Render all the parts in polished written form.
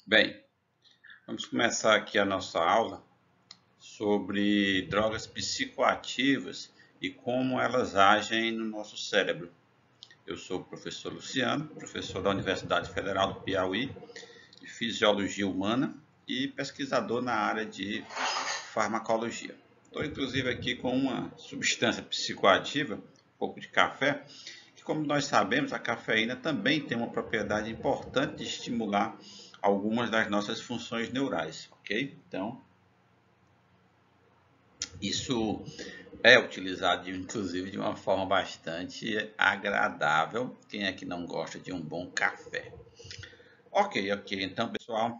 Bem, vamos começar aqui a nossa aula sobre drogas psicoativas e como elas agem no nosso cérebro. Eu sou o professor Luciano, professor da Universidade Federal do Piauí, de Fisiologia Humana e pesquisador na área de farmacologia. Estou inclusive aqui com uma substância psicoativa, um pouco de café, que, como nós sabemos, a cafeína também tem uma propriedade importante de estimular algumas das nossas funções neurais, ok? Então, isso é utilizado, inclusive, de uma forma bastante agradável. Quem é que não gosta de um bom café? Ok. Então, pessoal,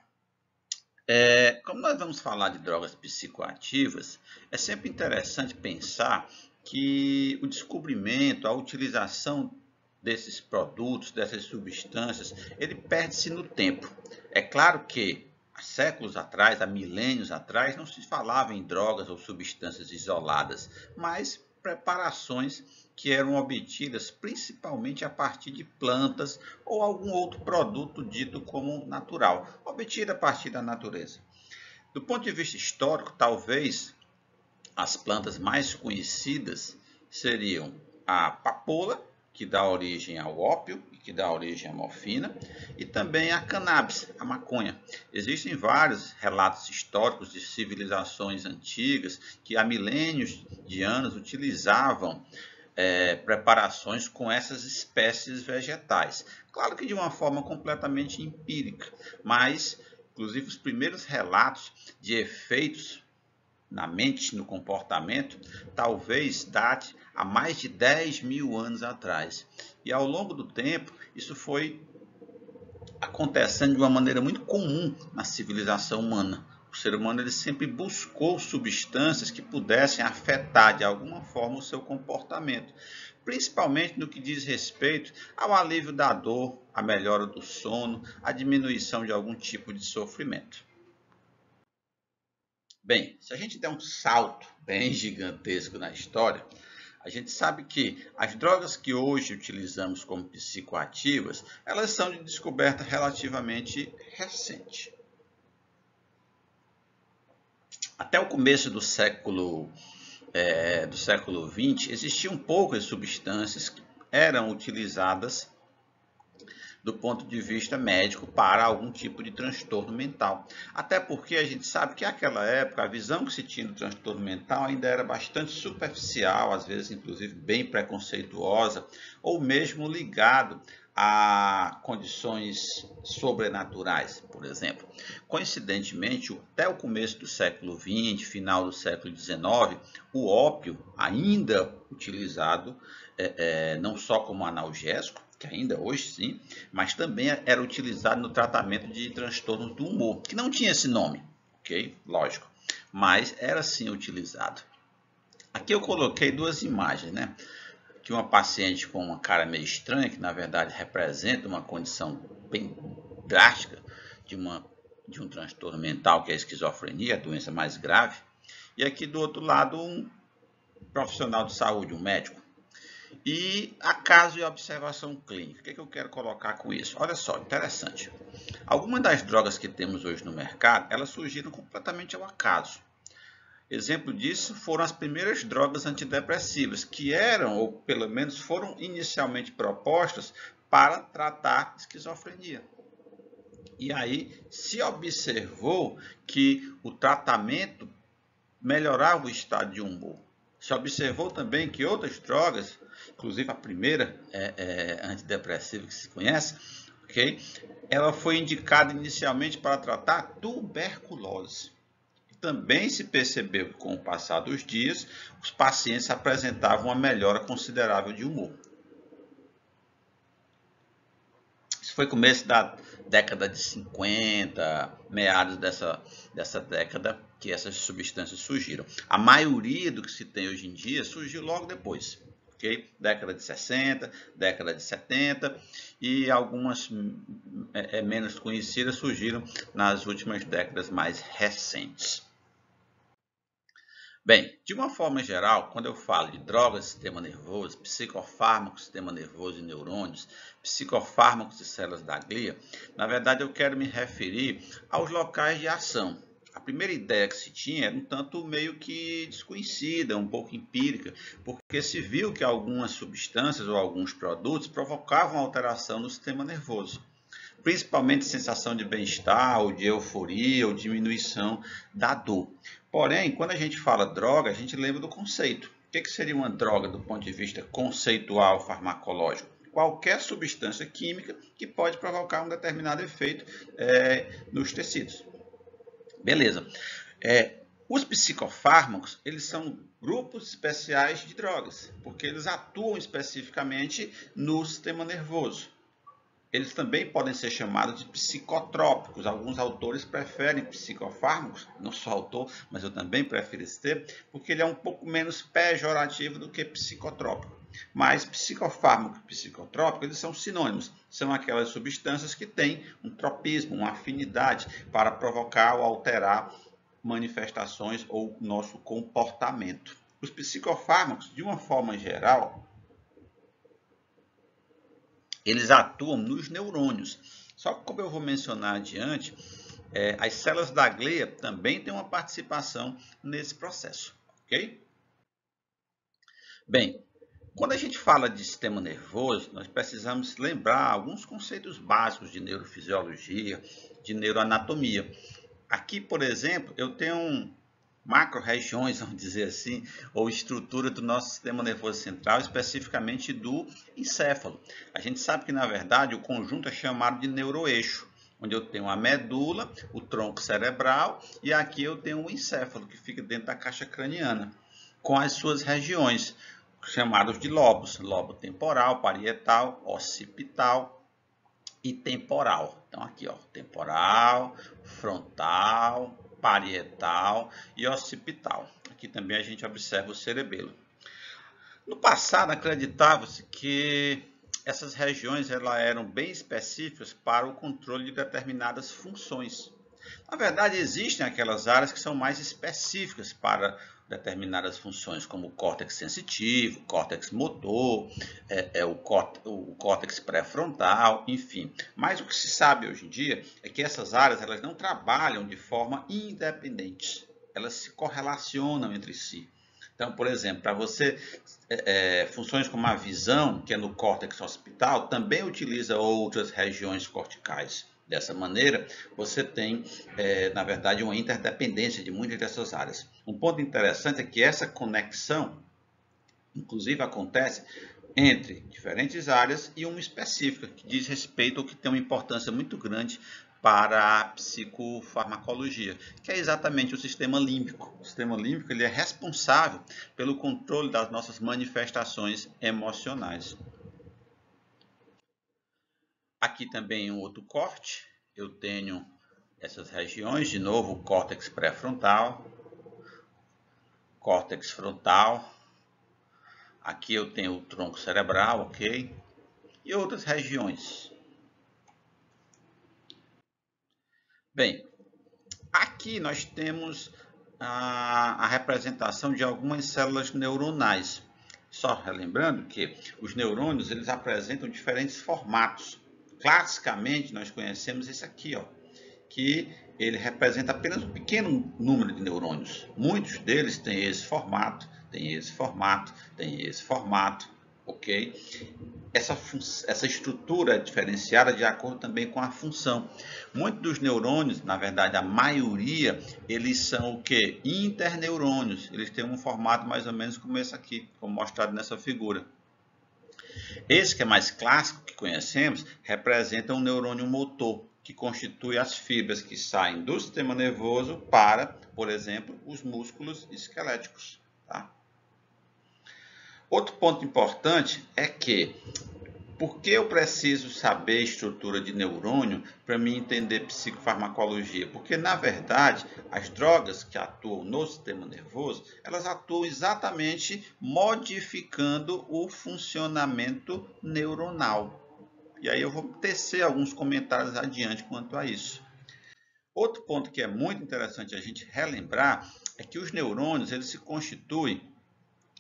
como nós vamos falar de drogas psicoativas, é sempre interessante pensar que o descobrimento, a utilização desses produtos, dessas substâncias, ele perde-se no tempo. É claro que há séculos atrás, há milênios atrás, não se falava em drogas ou substâncias isoladas, mas preparações que eram obtidas principalmente a partir de plantas ou algum outro produto dito como natural, obtido a partir da natureza. Do ponto de vista histórico, talvez as plantas mais conhecidas seriam a papoula, que dá origem ao ópio e que dá origem à morfina, e também a cannabis, a maconha. Existem vários relatos históricos de civilizações antigas que há milênios de anos utilizavam preparações com essas espécies vegetais. Claro que de uma forma completamente empírica, mas inclusive os primeiros relatos de efeitos na mente, no comportamento, talvez date a mais de 10 mil anos atrás. E ao longo do tempo, isso foi acontecendo de uma maneira muito comum na civilização humana. O ser humano ele sempre buscou substâncias que pudessem afetar de alguma forma o seu comportamento, principalmente no que diz respeito ao alívio da dor, a melhora do sono, a diminuição de algum tipo de sofrimento. Bem, se a gente der um salto bem gigantesco na história, a gente sabe que as drogas que hoje utilizamos como psicoativas, elas são de descoberta relativamente recente. Até o começo do século XX, existiam poucas substâncias que eram utilizadas do ponto de vista médico para algum tipo de transtorno mental. Até porque a gente sabe que naquela época a visão que se tinha do transtorno mental ainda era bastante superficial, às vezes inclusive bem preconceituosa, ou mesmo ligado a condições sobrenaturais, por exemplo. Coincidentemente, até o começo do século XX, final do século XIX, o ópio, ainda utilizado não só como analgésico, que ainda hoje sim, mas também era utilizado no tratamento de transtornos do humor, que não tinha esse nome, ok? Lógico, mas era sim utilizado. Aqui eu coloquei duas imagens, né? Que uma paciente com uma cara meio estranha, que na verdade representa uma condição bem drástica de um transtorno mental, que é a esquizofrenia, a doença mais grave. E aqui do outro lado, um profissional de saúde, um médico. E acaso e observação clínica. O que eu quero colocar com isso? Olha só, interessante. Algumas das drogas que temos hoje no mercado, elas surgiram completamente ao acaso. Exemplo disso foram as primeiras drogas antidepressivas, que eram, ou pelo menos foram inicialmente propostas para tratar esquizofrenia. E aí se observou que o tratamento melhorava o estado de humor. Se observou também que outras drogas, inclusive a primeira antidepressiva que se conhece, ok? Ela foi indicada inicialmente para tratar tuberculose. Também se percebeu que, com o passar dos dias, os pacientes apresentavam uma melhora considerável de humor. Isso foi começo da década de 50, meados dessa década que essas substâncias surgiram. A maioria do que se tem hoje em dia surgiu logo depois. Okay? Década de 60, década de 70 e algumas menos conhecidas surgiram nas últimas décadas mais recentes. Bem, de uma forma geral, quando eu falo de drogas do sistema nervoso, psicofármacos do sistema nervoso e neurônios, psicofármacos e células da glia, na verdade eu quero me referir aos locais de ação. A primeira ideia que se tinha era um tanto meio que desconhecida, um pouco empírica, porque se viu que algumas substâncias ou alguns produtos provocavam alteração no sistema nervoso, principalmente sensação de bem-estar, ou de euforia, ou diminuição da dor. Porém, quando a gente fala droga, a gente lembra do conceito. O que seria uma droga do ponto de vista conceitual farmacológico? Qualquer substância química que pode provocar um determinado efeito nos tecidos. Beleza. Os psicofármacos, eles são grupos especiais de drogas, porque eles atuam especificamente no sistema nervoso. Eles também podem ser chamados de psicotrópicos. Alguns autores preferem psicofármacos, não sou autor, mas eu também prefiro esse termo, porque ele é um pouco menos pejorativo do que psicotrópico. Mas psicofármaco e psicotrópico, eles são sinônimos. São aquelas substâncias que têm um tropismo, uma afinidade para provocar ou alterar manifestações ou nosso comportamento. Os psicofármacos, de uma forma geral, eles atuam nos neurônios. Só que, como eu vou mencionar adiante, as células da glia também têm uma participação nesse processo, ok? Bem, quando a gente fala de sistema nervoso, nós precisamos lembrar alguns conceitos básicos de neurofisiologia, de neuroanatomia. Aqui, por exemplo, eu tenho macro-regiões, vamos dizer assim, ou estrutura do nosso sistema nervoso central, especificamente do encéfalo. A gente sabe que, na verdade, o conjunto é chamado de neuroeixo, onde eu tenho a medula, o tronco cerebral, e aqui eu tenho o encéfalo, que fica dentro da caixa craniana, com as suas regiões, chamadas de lobos: lobo temporal, parietal, occipital e temporal. Então aqui, ó, temporal, frontal, parietal e occipital. Aqui também a gente observa o cerebelo. No passado, acreditava-se que essas regiões eram bem específicas para o controle de determinadas funções. Na verdade, existem aquelas áreas que são mais específicas para determinadas funções, como o córtex sensitivo, o córtex motor, o córtex pré-frontal, enfim. Mas o que se sabe hoje em dia é que essas áreas elas não trabalham de forma independente. Elas se correlacionam entre si. Então, por exemplo, para você, funções como a visão, que é no córtex occipital, também utiliza outras regiões corticais. Dessa maneira, você tem, na verdade, uma interdependência de muitas dessas áreas. Um ponto interessante é que essa conexão, inclusive, acontece entre diferentes áreas e uma específica, que diz respeito ou que tem uma importância muito grande para a psicofarmacologia, que é exatamente o sistema límbico. O sistema límbico ele é responsável pelo controle das nossas manifestações emocionais. Aqui também um outro corte, eu tenho essas regiões, de novo o córtex pré-frontal, córtex frontal, aqui eu tenho o tronco cerebral, ok? E outras regiões. Bem, aqui nós temos a representação de algumas células neuronais. Só relembrando que os neurônios eles apresentam diferentes formatos. Classicamente, nós conhecemos esse aqui, ó, que ele representa apenas um pequeno número de neurônios. Muitos deles têm esse formato, tem esse formato, tem esse formato, ok? Essa estrutura é diferenciada de acordo também com a função. Muitos dos neurônios, na verdade a maioria, eles são o que? Interneurônios. Eles têm um formato mais ou menos como esse aqui, como mostrado nessa figura. Esse que é mais clássico, que conhecemos, representa um neurônio motor, que constitui as fibras que saem do sistema nervoso para, por exemplo, os músculos esqueléticos. Tá? Outro ponto importante é que, por que eu preciso saber a estrutura de neurônio para me entender psicofarmacologia? Porque, na verdade, as drogas que atuam no sistema nervoso, elas atuam exatamente modificando o funcionamento neuronal. E aí eu vou tecer alguns comentários adiante quanto a isso. Outro ponto que é muito interessante a gente relembrar é que os neurônios eles se constituem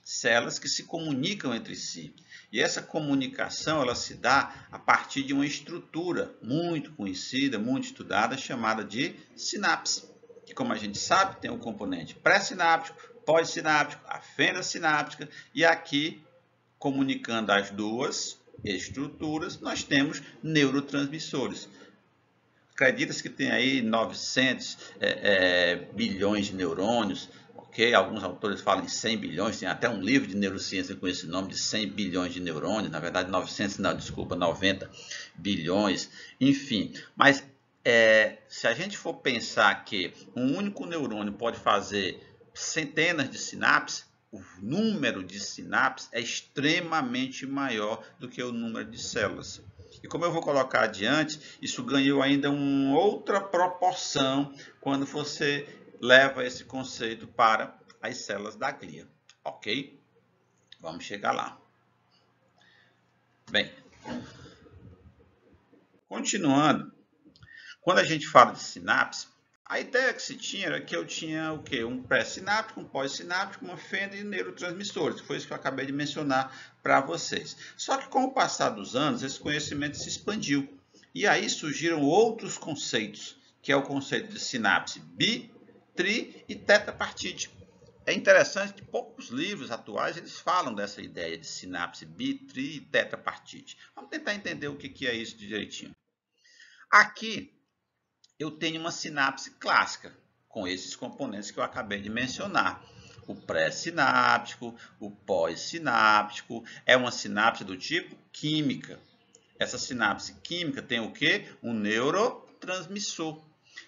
células que se comunicam entre si. E essa comunicação ela se dá a partir de uma estrutura muito conhecida, muito estudada, chamada de sinapse. Que, como a gente sabe, tem o componente pré-sináptico, pós-sináptico, a fenda sináptica, e aqui, comunicando as duas estruturas, nós temos neurotransmissores. Acredita-se que tem aí 900 bilhões de neurônios, ok? Alguns autores falam em 100 bilhões, tem até um livro de neurociência com esse nome de 100 bilhões de neurônios, na verdade 900, não, desculpa, 90 bilhões, enfim. Mas se a gente for pensar que um único neurônio pode fazer centenas de sinapses, o número de sinapses é extremamente maior do que o número de células. E como eu vou colocar adiante, isso ganhou ainda uma outra proporção quando você leva esse conceito para as células da glia, ok? Vamos chegar lá. Bem, continuando, quando a gente fala de sinapse, a ideia que se tinha era que eu tinha o quê? Um pré-sináptico, um pós-sináptico, uma fenda e neurotransmissores, que foi isso que eu acabei de mencionar para vocês. Só que com o passar dos anos, esse conhecimento se expandiu. E aí surgiram outros conceitos, que é o conceito de sinapse bi, tri e tetapartite. É interessante que poucos livros atuais eles falam dessa ideia de sinapse bi, tri e tetapartite. Vamos tentar entender o que é isso direitinho. Aqui eu tenho uma sinapse clássica, com esses componentes que eu acabei de mencionar. O pré-sináptico, o pós-sináptico, é uma sinapse do tipo química. Essa sinapse química tem o quê? Um neurotransmissor.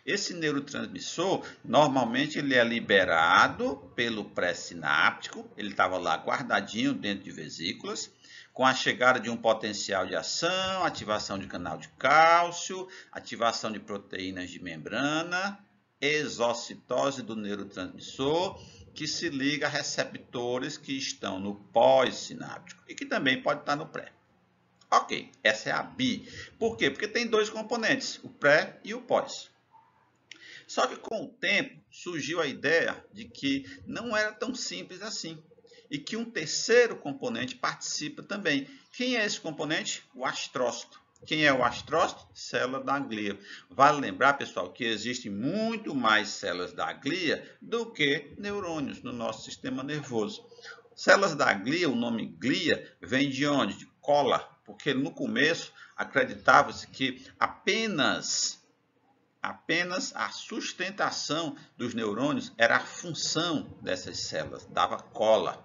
Esse neurotransmissor, normalmente, ele é liberado pelo pré-sináptico, ele estava lá guardadinho dentro de vesículas, com a chegada de um potencial de ação, ativação de canal de cálcio, ativação de proteínas de membrana, exocitose do neurotransmissor, que se liga a receptores que estão no pós-sináptico e que também pode estar no pré. Ok, essa é a bi. Por quê? Porque tem dois componentes, o pré e o pós. Só que com o tempo surgiu a ideia de que não era tão simples assim e que um terceiro componente participa também. Quem é esse componente? O astrócito. Quem é o astrócito? Célula da glia. Vale lembrar, pessoal, que existem muito mais células da glia do que neurônios no nosso sistema nervoso. Células da glia, o nome glia, vem de onde? De cola, porque no começo acreditava-se que apenas a sustentação dos neurônios era a função dessas células, dava cola.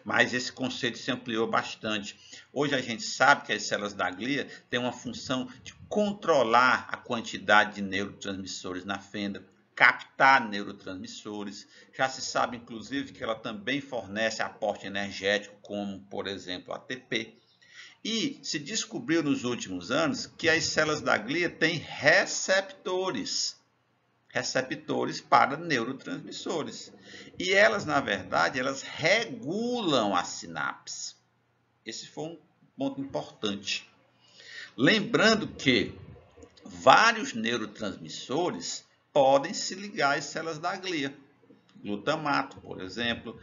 Mas esse conceito se ampliou bastante. Hoje a gente sabe que as células da glia têm uma função de controlar a quantidade de neurotransmissores na fenda, captar neurotransmissores. Já se sabe, inclusive, que ela também fornece aporte energético, como, por exemplo, ATP. E se descobriu nos últimos anos que as células da glia têm receptores para neurotransmissores. E elas, na verdade, elas regulam a sinapse. Esse foi um ponto importante. Lembrando que vários neurotransmissores podem se ligar às células da glia. Glutamato, por exemplo,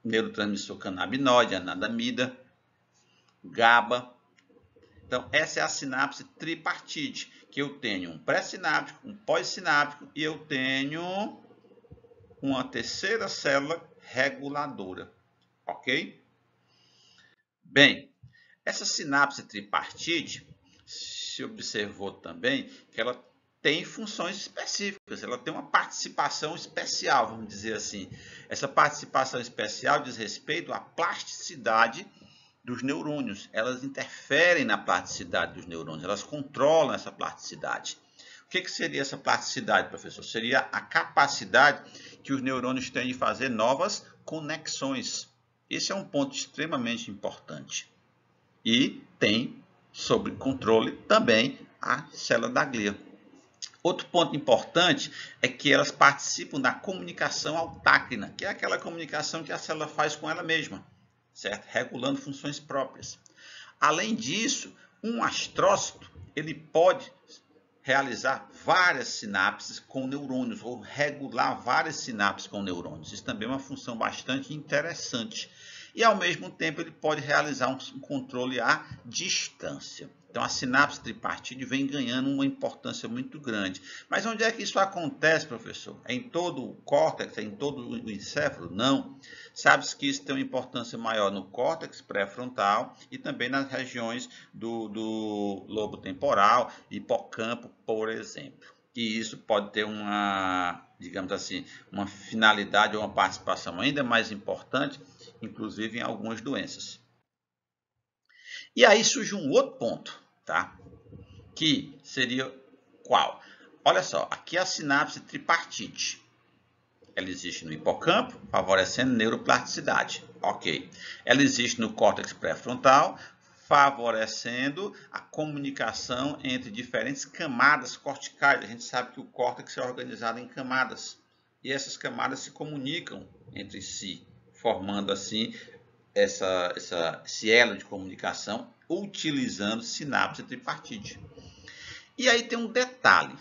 neurotransmissor canabinoide, anandamida, GABA. Então, essa é a sinapse tripartite, que eu tenho um pré-sináptico, um pós-sináptico e eu tenho uma terceira célula reguladora, ok? Bem, essa sinapse tripartite, se observou também que ela tem funções específicas, ela tem uma participação especial, vamos dizer assim. Essa participação especial diz respeito à plasticidade dos neurônios. Elas interferem na plasticidade dos neurônios, elas controlam essa plasticidade. O que seria essa plasticidade, professor? Seria a capacidade que os neurônios têm de fazer novas conexões. Esse é um ponto extremamente importante. E tem sob controle também a célula da glia. Outro ponto importante é que elas participam da comunicação autácrina, que é aquela comunicação que a célula faz com ela mesma, certo? Regulando funções próprias. Além disso, um astrócito ele pode realizar várias sinapses com neurônios, ou regular várias sinapses com neurônios. Isso também é uma função bastante interessante. E, ao mesmo tempo, ele pode realizar um controle à distância. Então, a sinapse tripartite vem ganhando uma importância muito grande. Mas onde é que isso acontece, professor? É em todo o córtex? É em todo o encéfalo? Não. Sabe-se que isso tem uma importância maior no córtex pré-frontal e também nas regiões do lobo temporal, hipocampo, por exemplo. E isso pode ter uma, digamos assim, uma finalidade ou uma participação ainda mais importante, inclusive em algumas doenças. E aí surge um outro ponto, tá? Que seria qual? Olha só, aqui é a sinapse tripartite. Ela existe no hipocampo, favorecendo neuroplasticidade. Ok. Ela existe no córtex pré-frontal, favorecendo a comunicação entre diferentes camadas corticais. A gente sabe que o córtex é organizado em camadas. E essas camadas se comunicam entre si, formando assim esse elo de comunicação, utilizando sinapse tripartite. E aí tem um detalhe.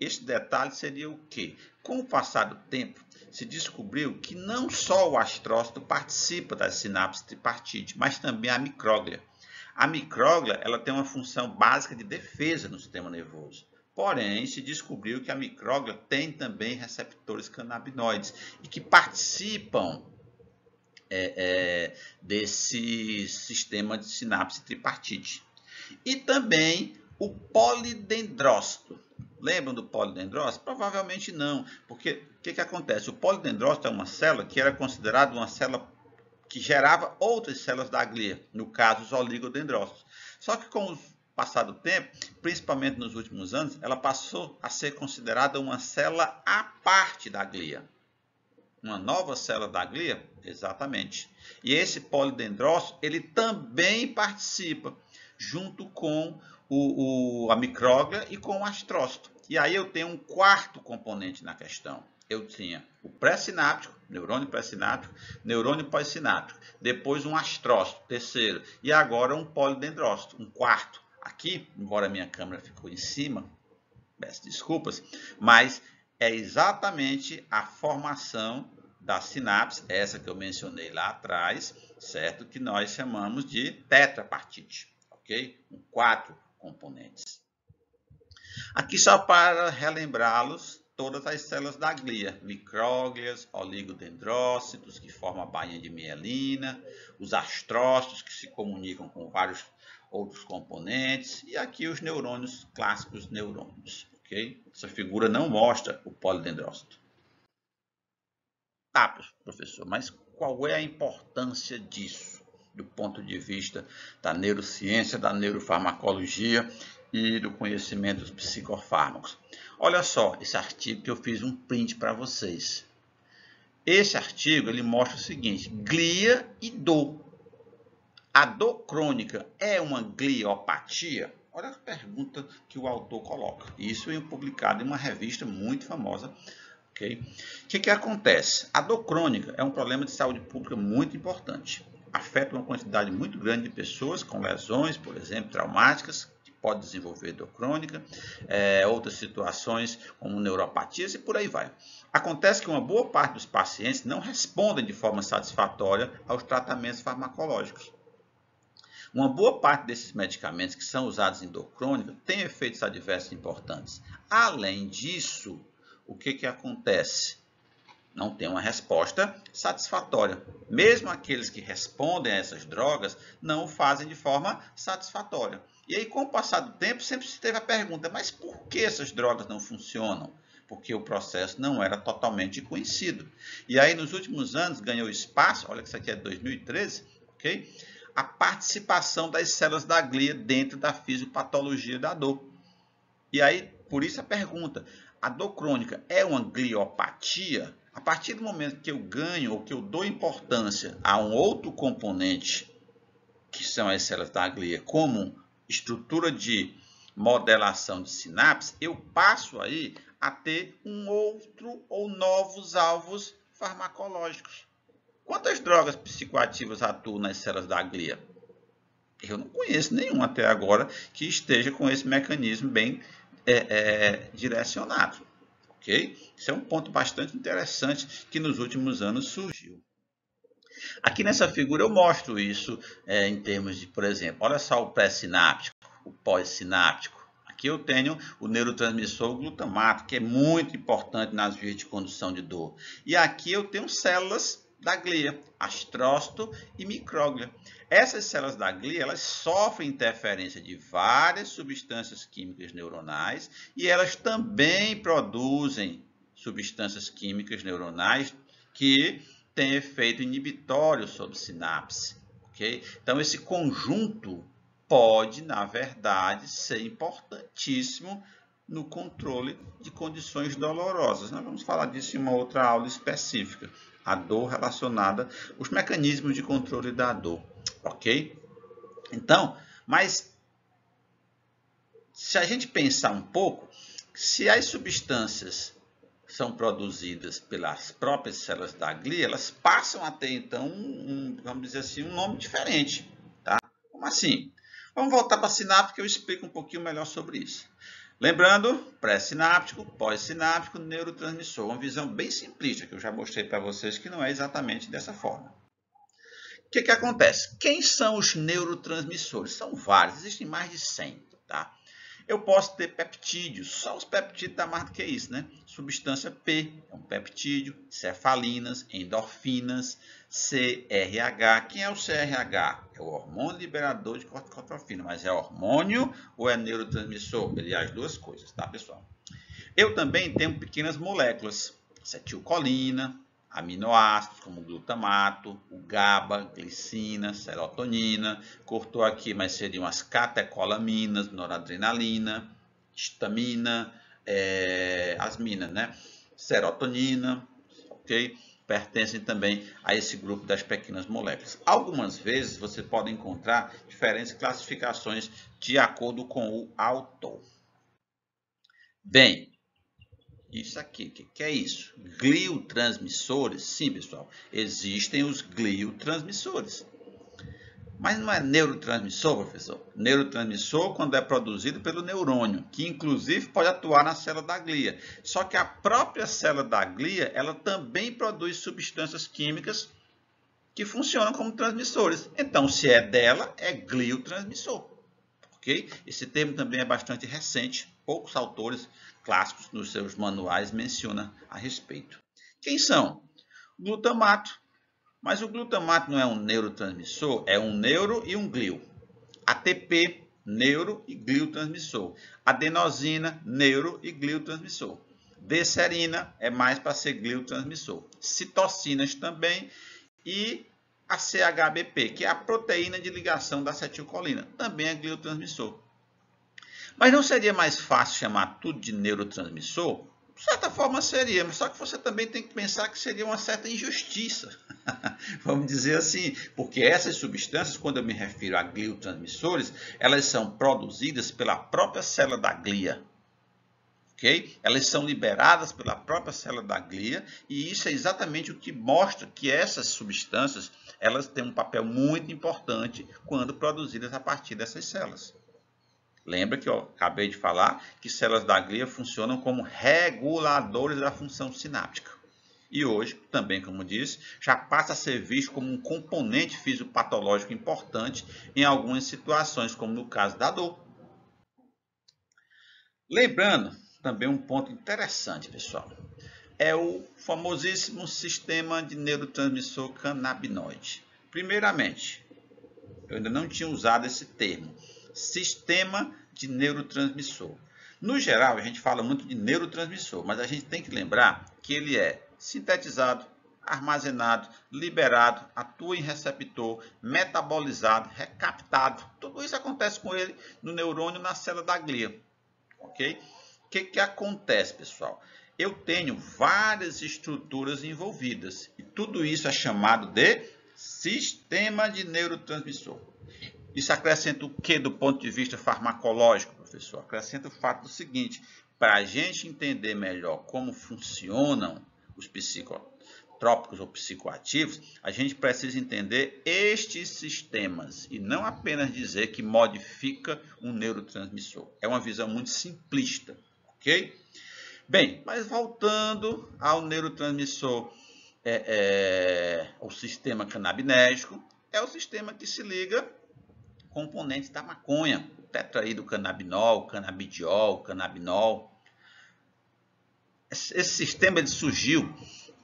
Este detalhe seria o quê? Com o passar do tempo, se descobriu que não só o astrócito participa das sinapses tripartite, mas também a micróglia. A micróglia ela tem uma função básica de defesa no sistema nervoso. Porém, se descobriu que a micróglia tem também receptores canabinoides e que participam desse sistema de sinapse tripartite. E também o polidendrócito. Lembram do polidendrócito? Provavelmente não, porque o que acontece? O polidendrócito é uma célula que era considerada uma célula que gerava outras células da glia, no caso os oligodendrócitos. Só que com o passar do tempo, principalmente nos últimos anos, ela passou a ser considerada uma célula à parte da glia. Uma nova célula da glia? Exatamente. E esse polidendrócito, ele também participa, junto com a micróglia e com o astrócito. E aí eu tenho um quarto componente na questão. Eu tinha o pré-sináptico, neurônio pré-sináptico, neurônio pós-sináptico, depois um astrócito, terceiro, e agora um polidendrócito, um quarto. Aqui, embora a minha câmera ficou em cima, peço desculpas, mas é exatamente a formação da sinapse, essa que eu mencionei lá atrás, certo? Que nós chamamos de tetrapartite, ok? Com 4 componentes. Aqui só para relembrá-los, todas as células da glia, micróglias, oligodendrócitos, que formam a bainha de mielina, os astrócitos, que se comunicam com vários outros componentes, e aqui os neurônios, clássicos neurônios. Okay? Essa figura não mostra o polidendrócito. Tá, professor, mas qual é a importância disso, do ponto de vista da neurociência, da neurofarmacologia e do conhecimento dos psicofármacos? Olha só esse artigo que eu fiz um print para vocês. Esse artigo ele mostra o seguinte: glia e dor. A dor crônica é uma gliopatia? Olha a pergunta que o autor coloca. Isso é publicado em uma revista muito famosa. Okay? O que acontece? A dor crônica é um problema de saúde pública muito importante. Afeta uma quantidade muito grande de pessoas com lesões, por exemplo, traumáticas, que pode desenvolver dor crônica, outras situações como neuropatias e por aí vai. Acontece que uma boa parte dos pacientes não respondem de forma satisfatória aos tratamentos farmacológicos. Uma boa parte desses medicamentos que são usados em dor crônica têm efeitos adversos importantes. Além disso, o que acontece? Não tem uma resposta satisfatória. Mesmo aqueles que respondem a essas drogas não o fazem de forma satisfatória. E aí, com o passar do tempo, sempre se teve a pergunta, mas por que essas drogas não funcionam? Porque o processo não era totalmente conhecido. E aí, nos últimos anos, ganhou espaço, olha que isso aqui é de 2013, ok? A participação das células da glia dentro da fisiopatologia da dor. E aí, por isso a pergunta, a dor crônica é uma gliopatia? A partir do momento que eu ganho ou que eu dou importância a um outro componente, que são as células da glia, como estrutura de modelação de sinapse, eu passo aí a ter um outro ou novos alvos farmacológicos. Quantas drogas psicoativas atuam nas células da glia? Eu não conheço nenhum até agora que esteja com esse mecanismo bem direcionado. Okay? Isso é um ponto bastante interessante que nos últimos anos surgiu. Aqui nessa figura eu mostro isso em termos de, por exemplo, olha só o pré-sináptico, o pós-sináptico. Aqui eu tenho o neurotransmissor glutamato, que é muito importante nas vias de condução de dor. E aqui eu tenho células da glia, astrócito e micróglia. Essas células da glia, elas sofrem interferência de várias substâncias químicas neuronais e elas também produzem substâncias químicas neuronais que têm efeito inibitório sobre sinapse. Okay? Então, esse conjunto pode, na verdade, ser importantíssimo no controle de condições dolorosas. Nós vamos falar disso em uma outra aula específica. A dor relacionada, os mecanismos de controle da dor, ok? Então, mas se a gente pensar um pouco, se as substâncias são produzidas pelas próprias células da glia, elas passam a ter, então, vamos dizer assim, um nome diferente, tá? Como assim? Vamos voltar para a sinapse que eu explico um pouquinho melhor sobre isso. Lembrando, pré-sináptico, pós-sináptico, neurotransmissor. Uma visão bem simplista que eu já mostrei para vocês que não é exatamente dessa forma. O que acontece? Quem são os neurotransmissores? São vários, existem mais de 100. Tá? Eu posso ter peptídeos, só os peptídeos dá mais do que isso, né? Substância P é um peptídeo, cefalinas, endorfinas, CRH. Quem é o CRH? É o hormônio liberador de corticotropina, mas é hormônio ou é neurotransmissor? Ele é as duas coisas, tá, pessoal? Eu também tenho pequenas moléculas, acetilcolina, aminoácidos como glutamato, o GABA, glicina, serotonina. Cortou aqui, mas seriam as catecolaminas, noradrenalina, histamina, as minas, né? Serotonina, ok? Pertencem também a esse grupo das pequenas moléculas. Algumas vezes você pode encontrar diferentes classificações de acordo com o autor. Bem, isso aqui, o que é isso? Gliotransmissores? Sim, pessoal, existem os gliotransmissores. Mas não é neurotransmissor, professor? Neurotransmissor quando é produzido pelo neurônio, que inclusive pode atuar na célula da glia. Só que a própria célula da glia, ela também produz substâncias químicas que funcionam como transmissores. Então, se é dela, é gliotransmissor. Okay? Esse termo também é bastante recente, poucos autores clássicos nos seus manuais mencionam a respeito. Quem são? Glutamato. Mas o glutamato não é um neurotransmissor, é um neuro e um glio. ATP, neuro e gliotransmissor. Adenosina, neuro e gliotransmissor. D-serina é mais para ser gliotransmissor. Citocinas também e a CHBP, que é a proteína de ligação da acetilcolina, também é gliotransmissor. Mas não seria mais fácil chamar tudo de neurotransmissor? De certa forma seria, mas só que você também tem que pensar que seria uma certa injustiça. Vamos dizer assim, porque essas substâncias, quando eu me refiro a gliotransmissores, elas são produzidas pela própria célula da glia. Okay? Elas são liberadas pela própria célula da glia e isso é exatamente o que mostra que essas substâncias elas têm um papel muito importante quando produzidas a partir dessas células. Lembra que eu acabei de falar que células da glia funcionam como reguladores da função sináptica. E hoje, também como disse, já passa a ser visto como um componente fisiopatológico importante em algumas situações, como no caso da dor. Lembrando, também um ponto interessante, pessoal, é o famosíssimo sistema de neurotransmissor canabinoide. Primeiramente, eu ainda não tinha usado esse termo, sistema de neurotransmissor. No geral, a gente fala muito de neurotransmissor, mas a gente tem que lembrar que ele é sintetizado, armazenado, liberado, atua em receptor, metabolizado, recaptado. Tudo isso acontece com ele no neurônio, na célula da glia. Ok? O que acontece, pessoal? Eu tenho várias estruturas envolvidas e tudo isso é chamado de sistema de neurotransmissor. Isso acrescenta o que do ponto de vista farmacológico, professor? Acrescenta o fato do seguinte, para a gente entender melhor como funcionam os psicotrópicos ou psicoativos, a gente precisa entender estes sistemas e não apenas dizer que modifica um neurotransmissor. É uma visão muito simplista, ok? Bem, mas voltando ao neurotransmissor, o sistema canabinérgico, é o sistema que se liga componentes da maconha, o tetraidrocannabinol, canabidiol, canabinol. Esse sistema ele surgiu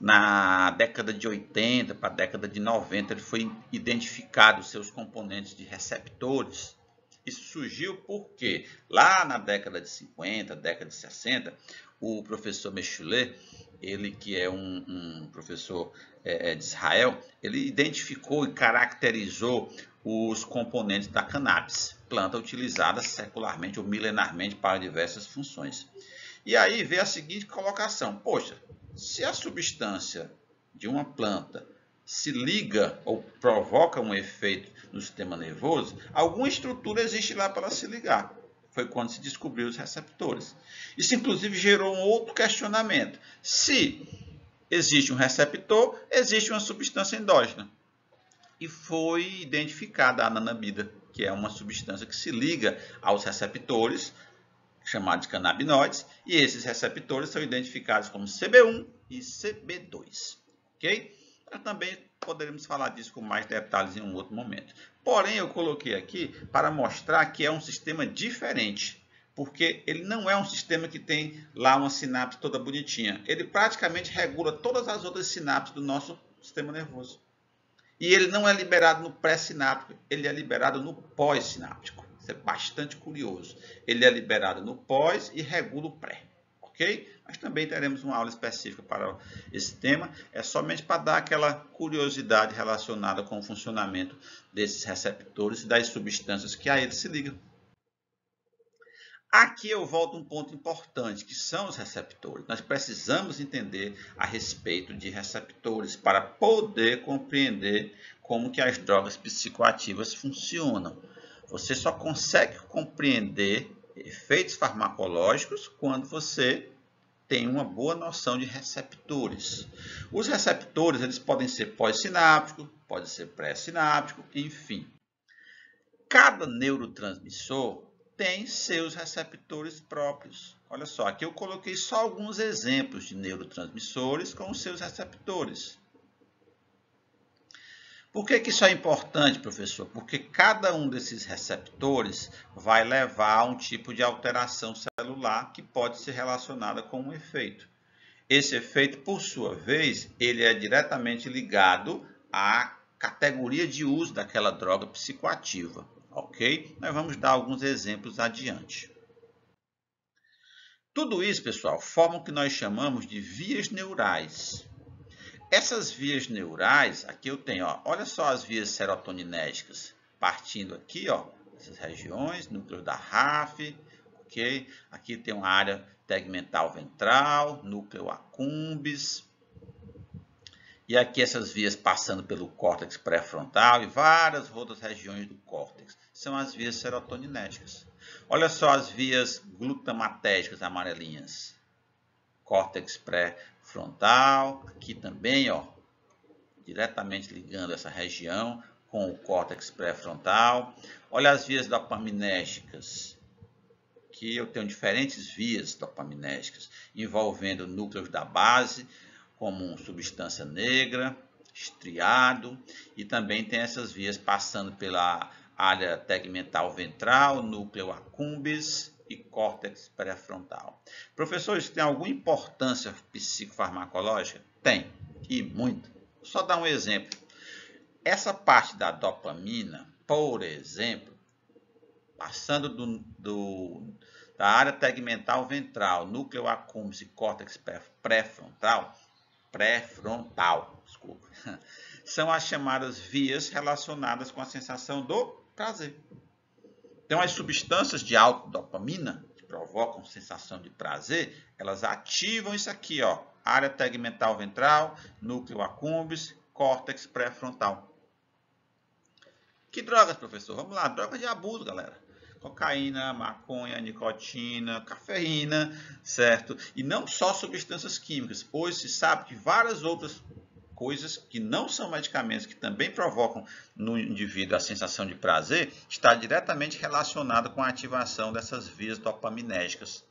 na década de 80 para a década de 90, ele foi identificado seus componentes de receptores. Isso surgiu porque lá na década de 50, década de 60, o professor Mechulet, ele que é um professor de Israel, ele identificou e caracterizou os componentes da cannabis, planta utilizada secularmente ou milenarmente para diversas funções. E aí veio a seguinte colocação: poxa, se a substância de uma planta se liga ou provoca um efeito no sistema nervoso, alguma estrutura existe lá para ela se ligar. Foi quando se descobriu os receptores. Isso inclusive gerou um outro questionamento. Se existe um receptor, existe uma substância endógena. E foi identificada a ananamida, que é uma substância que se liga aos receptores, chamados de canabinoides, e esses receptores são identificados como CB1 e CB2. Ok? Nós também poderemos falar disso com mais detalhes em um outro momento. Porém, eu coloquei aqui para mostrar que é um sistema diferente, porque ele não é um sistema que tem lá uma sinapse toda bonitinha. Ele praticamente regula todas as outras sinapses do nosso sistema nervoso. E ele não é liberado no pré-sináptico, ele é liberado no pós-sináptico. Isso é bastante curioso. Ele é liberado no pós e regula o pré. Ok? Mas também teremos uma aula específica para esse tema. É somente para dar aquela curiosidade relacionada com o funcionamento desses receptores e das substâncias que a eles se ligam. Aqui eu volto a um ponto importante, que são os receptores. Nós precisamos entender a respeito de receptores para poder compreender como que as drogas psicoativas funcionam. Você só consegue compreender efeitos farmacológicos quando você tem uma boa noção de receptores. Os receptores eles podem ser pós-sináptico, pode ser pré-sináptico, enfim. Cada neurotransmissor tem seus receptores próprios. Olha só, aqui eu coloquei só alguns exemplos de neurotransmissores com os seus receptores. Por que isso é importante, professor? Porque cada um desses receptores vai levar a um tipo de alteração celular que pode ser relacionada com um efeito. Esse efeito, por sua vez, ele é diretamente ligado à categoria de uso daquela droga psicoativa. Ok? Nós vamos dar alguns exemplos adiante. Tudo isso, pessoal, forma o que nós chamamos de vias neurais. Essas vias neurais, aqui eu tenho, ó, olha só as vias serotoninérgicas, partindo aqui, ó, essas regiões, núcleo da RAF, ok? Aqui tem uma área tegmental ventral, núcleo accumbens. E aqui essas vias passando pelo córtex pré-frontal e várias outras regiões do córtex. São as vias serotoninérgicas. Olha só as vias glutamatérgicas amarelinhas. Córtex pré-frontal, aqui também, ó, diretamente ligando essa região com o córtex pré-frontal. Olha as vias dopaminérgicas. Aqui eu tenho diferentes vias dopaminérgicas envolvendo núcleos da base, como substância negra, estriado, e também tem essas vias passando pela área tegmental ventral, núcleo accumbens e córtex pré-frontal. Professor, isso tem alguma importância psicofarmacológica? Tem, e muito. Vou só dar um exemplo. Essa parte da dopamina, por exemplo, passando da área tegmental ventral, núcleo accumbens e córtex pré-frontal, desculpa, são as chamadas vias relacionadas com a sensação do prazer. Então, as substâncias de alta dopamina, que provocam sensação de prazer, elas ativam isso aqui, ó, área tegmental ventral, núcleo accumbens, córtex pré-frontal. Que drogas, professor? Vamos lá, drogas de abuso, galera. Cocaína, maconha, nicotina, cafeína, certo? E não só substâncias químicas. Hoje se sabe que várias outras coisas que não são medicamentos, que também provocam no indivíduo a sensação de prazer, está diretamente relacionada com a ativação dessas vias dopaminérgicas.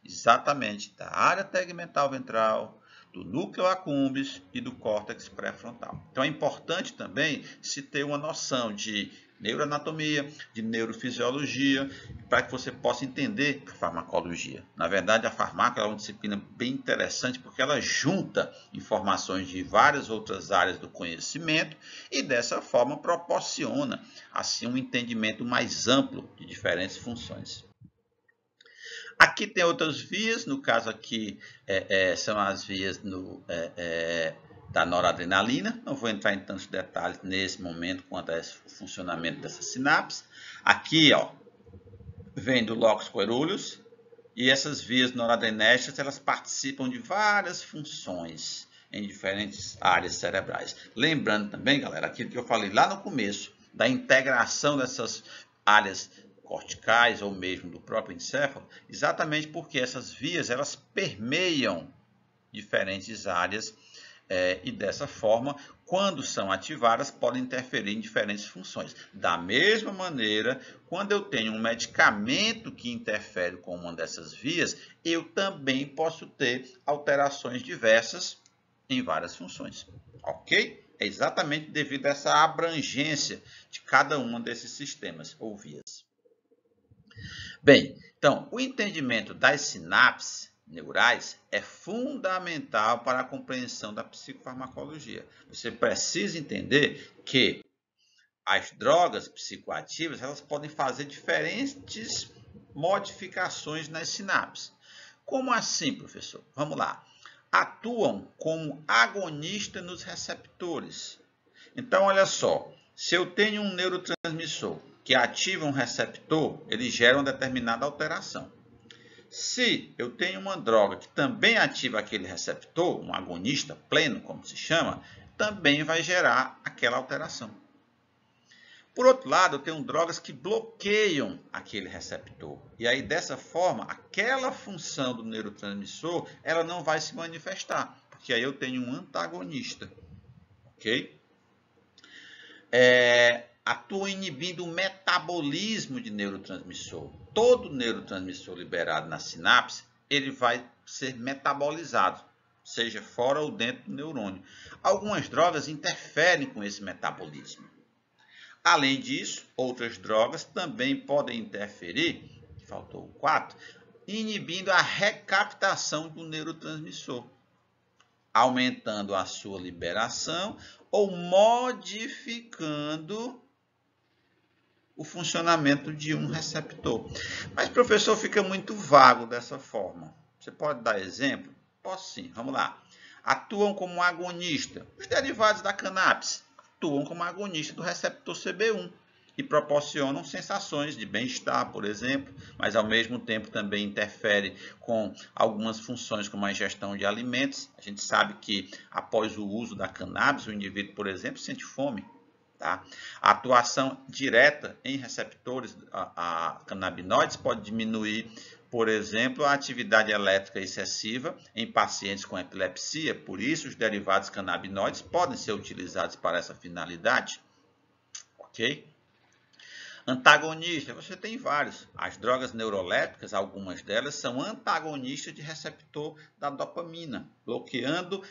Exatamente da área tegmental ventral, do núcleo accumbens e do córtex pré-frontal. Então é importante também se ter uma noção de neuroanatomia, de neurofisiologia, para que você possa entender a farmacologia. Na verdade, a farmácia é uma disciplina bem interessante porque ela junta informações de várias outras áreas do conhecimento e dessa forma proporciona assim um entendimento mais amplo de diferentes funções. Aqui tem outras vias, no caso aqui são as vias da noradrenalina. Não vou entrar em tantos detalhes nesse momento quanto ao funcionamento dessa sinapse. Aqui, ó, vem do locus coeruleus e essas vias noradrenérgicas elas participam de várias funções em diferentes áreas cerebrais. Lembrando também, galera, aquilo que eu falei lá no começo, da integração dessas áreas corticais ou mesmo do próprio encéfalo, exatamente porque essas vias elas permeiam diferentes áreas e dessa forma, quando são ativadas, podem interferir em diferentes funções. Da mesma maneira, quando eu tenho um medicamento que interfere com uma dessas vias, eu também posso ter alterações diversas em várias funções, ok? É exatamente devido a essa abrangência de cada um desses sistemas ou vias. Bem, então, o entendimento das sinapses neurais é fundamental para a compreensão da psicofarmacologia. Você precisa entender que as drogas psicoativas elas podem fazer diferentes modificações nas sinapses. Como assim, professor? Vamos lá. Atuam como agonista nos receptores. Então, olha só, se eu tenho um neurotransmissor que ativa um receptor, ele gera uma determinada alteração. Se eu tenho uma droga que também ativa aquele receptor, um agonista pleno, como se chama, também vai gerar aquela alteração. Por outro lado, eu tenho drogas que bloqueiam aquele receptor. E aí, dessa forma, aquela função do neurotransmissor, ela não vai se manifestar, porque aí eu tenho um antagonista. Ok? Atua inibindo o metabolismo de neurotransmissor. Todo neurotransmissor liberado na sinapse, ele vai ser metabolizado, seja fora ou dentro do neurônio. Algumas drogas interferem com esse metabolismo. Além disso, outras drogas também podem interferir, faltou o 4, inibindo a recaptação do neurotransmissor, aumentando a sua liberação ou modificando o funcionamento de um receptor. Mas, professor, fica muito vago dessa forma. Você pode dar exemplo? Posso sim, vamos lá. Atuam como agonista. Os derivados da cannabis atuam como agonista do receptor CB1 e proporcionam sensações de bem-estar, por exemplo, mas ao mesmo tempo também interfere com algumas funções como a ingestão de alimentos. A gente sabe que após o uso da cannabis, o indivíduo, por exemplo, sente fome. Tá? A atuação direta em receptores a canabinoides pode diminuir, por exemplo, a atividade elétrica excessiva em pacientes com epilepsia. Por isso, os derivados canabinoides podem ser utilizados para essa finalidade. Ok? Antagonista, você tem vários. As drogas neurolépticas, algumas delas, são antagonistas de receptor da dopamina, bloqueando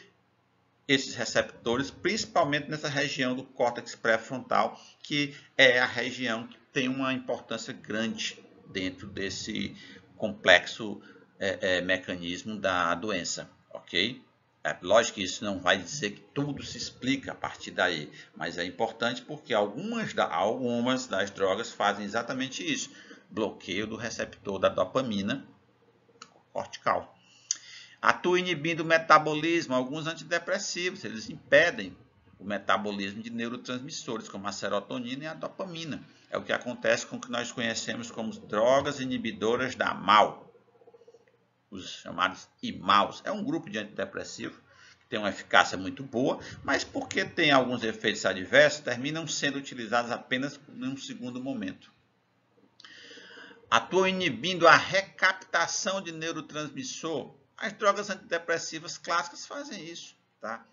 esses receptores, principalmente nessa região do córtex pré-frontal, que é a região que tem uma importância grande dentro desse complexo mecanismo da doença, ok? Lógico que isso não vai dizer que tudo se explica a partir daí, mas é importante porque algumas das drogas fazem exatamente isso, bloqueio do receptor da dopamina cortical. Atua inibindo o metabolismo. Alguns antidepressivos, eles impedem o metabolismo de neurotransmissores, como a serotonina e a dopamina. É o que acontece com o que nós conhecemos como drogas inibidoras da MAO, os chamados IMAUs. É um grupo de antidepressivo que tem uma eficácia muito boa, mas porque tem alguns efeitos adversos, terminam sendo utilizados apenas em um segundo momento. Atua inibindo a recaptação de neurotransmissor. As drogas antidepressivas clássicas fazem isso, tá?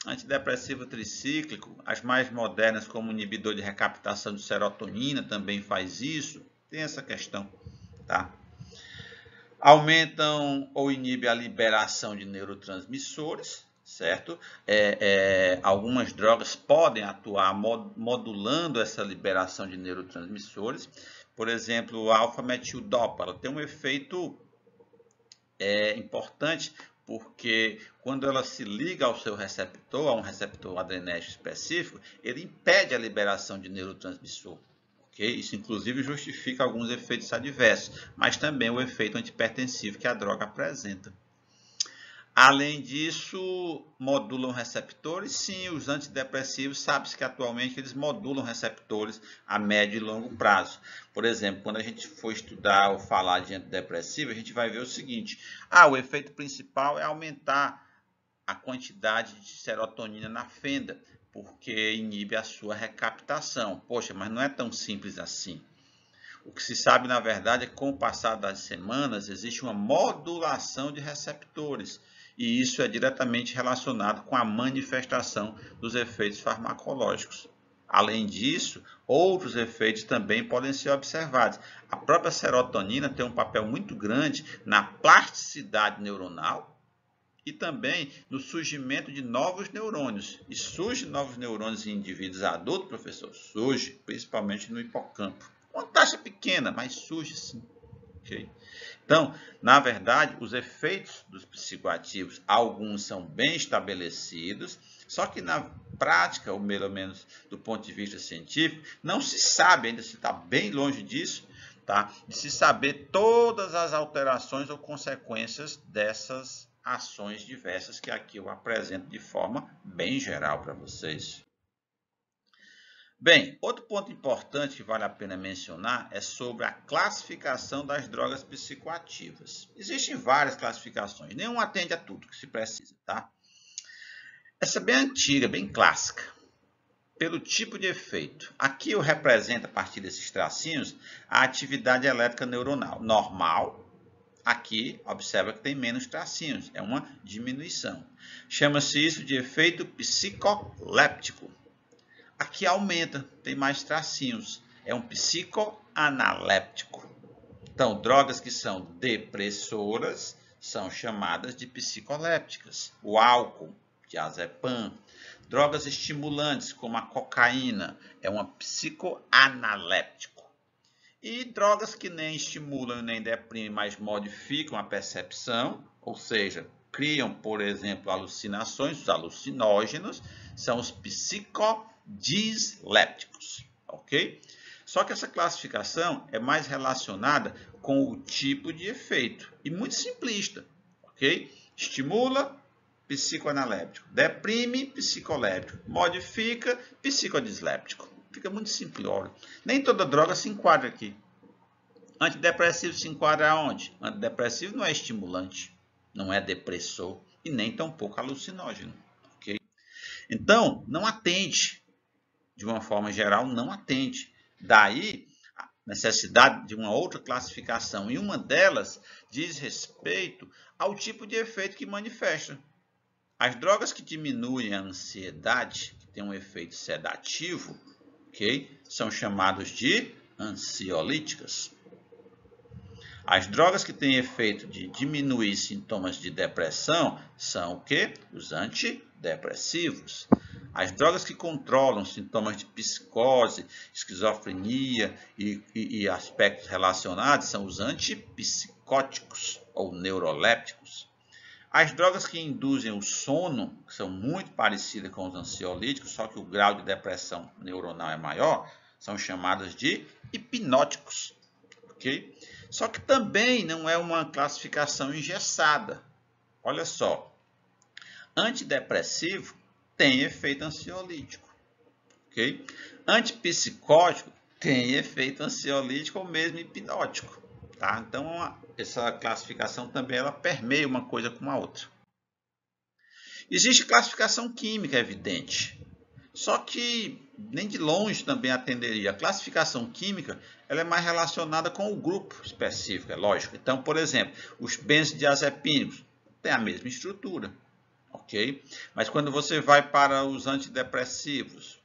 Antidepressivo tricíclico, as mais modernas como o inibidor de recaptação de serotonina também faz isso, tem essa questão, tá? Aumentam ou inibem a liberação de neurotransmissores, certo? Algumas drogas podem atuar modulando essa liberação de neurotransmissores. Por exemplo, o alfa-metildopa, ela tem um efeito importante, porque quando ela se liga ao seu receptor, a um receptor adrenérgico específico, ele impede a liberação de neurotransmissor. Okay? Isso, inclusive, justifica alguns efeitos adversos, mas também o efeito antipertensivo que a droga apresenta. Além disso, modulam receptores? Sim, os antidepressivos, sabe-se que atualmente eles modulam receptores a médio e longo prazo. Por exemplo, quando a gente for estudar ou falar de antidepressivo, a gente vai ver o seguinte: o efeito principal é aumentar a quantidade de serotonina na fenda, porque inibe a sua recaptação. Poxa, mas não é tão simples assim. O que se sabe, na verdade, é que com o passar das semanas existe uma modulação de receptores, e isso é diretamente relacionado com a manifestação dos efeitos farmacológicos. Além disso, outros efeitos também podem ser observados. A própria serotonina tem um papel muito grande na plasticidade neuronal e também no surgimento de novos neurônios. E surgem novos neurônios em indivíduos adultos, professor? Surge, principalmente no hipocampo. Uma taxa pequena, mas surge sim. Okay? Então, na verdade, os efeitos dos psicoativos, alguns são bem estabelecidos, só que na prática, ou pelo menos do ponto de vista científico, não se sabe, ainda se está bem longe disso, tá? De se saber todas as alterações ou consequências dessas ações diversas que aqui eu apresento de forma bem geral para vocês. Bem, outro ponto importante que vale a pena mencionar é sobre a classificação das drogas psicoativas. Existem várias classificações, nenhuma atende a tudo que se precisa, tá? Essa é bem antiga, bem clássica, pelo tipo de efeito. Aqui eu represento, a partir desses tracinhos, a atividade elétrica neuronal normal. Aqui, observa que tem menos tracinhos, é uma diminuição. Chama-se isso de efeito psicoléptico. Aqui aumenta, tem mais tracinhos, é um psicoanaléptico. Então, drogas que são depressoras são chamadas de psicolépticas. O álcool, diazepam. Drogas estimulantes, como a cocaína, é um psicoanaléptico. E drogas que nem estimulam nem deprimem, mas modificam a percepção, ou seja, criam, por exemplo, alucinações, os alucinógenos, são os psicodislépticos, ok? Só que essa classificação é mais relacionada com o tipo de efeito e muito simplista, ok? Estimula, psicoanaléptico, deprime, psicoléptico, modifica, psicodisléptico. Fica muito simplório. Nem toda droga se enquadra aqui. Antidepressivo se enquadra aonde? Antidepressivo não é estimulante, não é depressor e nem tampouco alucinógeno. Okay? Então, não atende. De uma forma geral, não atende. Daí, a necessidade de uma outra classificação. E uma delas diz respeito ao tipo de efeito que manifesta. As drogas que diminuem a ansiedade, que tem um efeito sedativo, okay, são chamadas de ansiolíticas. As drogas que têm efeito de diminuir sintomas de depressão são o quê? Os antidepressivos. As drogas que controlam sintomas de psicose, esquizofrenia e aspectos relacionados são os antipsicóticos ou neurolépticos. As drogas que induzem o sono, que são muito parecidas com os ansiolíticos, só que o grau de depressão neuronal é maior, são chamadas de hipnóticos. Okay? Só que também não é uma classificação engessada. Olha só, antidepressivo tem efeito ansiolítico. Okay? Antipsicótico tem efeito ansiolítico ou mesmo hipnótico. Tá? Então, essa classificação também ela permeia uma coisa com a outra. Existe classificação química, evidente. Só que nem de longe também atenderia. A classificação química ela é mais relacionada com o grupo específico, é lógico. Então, por exemplo, os benzodiazepínicos têm a mesma estrutura. ok? Mas quando você vai para os antidepressivos,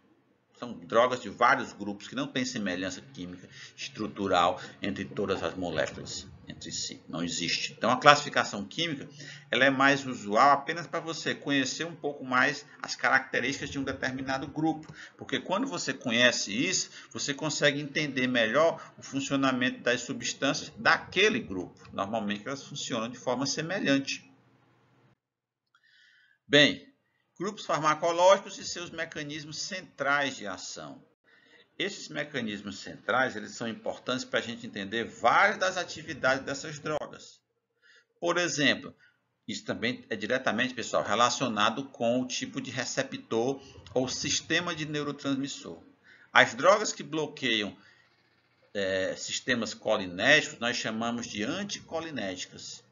são drogas de vários grupos que não têm semelhança química estrutural entre todas as moléculas entre si, não existe. Então a classificação química ela é mais usual apenas para você conhecer um pouco mais as características de um determinado grupo, porque quando você conhece isso, você consegue entender melhor o funcionamento das substâncias daquele grupo. Normalmente elas funcionam de forma semelhante. Bem, grupos farmacológicos e seus mecanismos centrais de ação. Esses mecanismos centrais eles são importantes para a gente entender várias das atividades dessas drogas. Por exemplo, isso também é diretamente, pessoal, relacionado com o tipo de receptor ou sistema de neurotransmissor. As drogas que bloqueiam sistemas colinérgicos nós chamamos de anticolinéticas.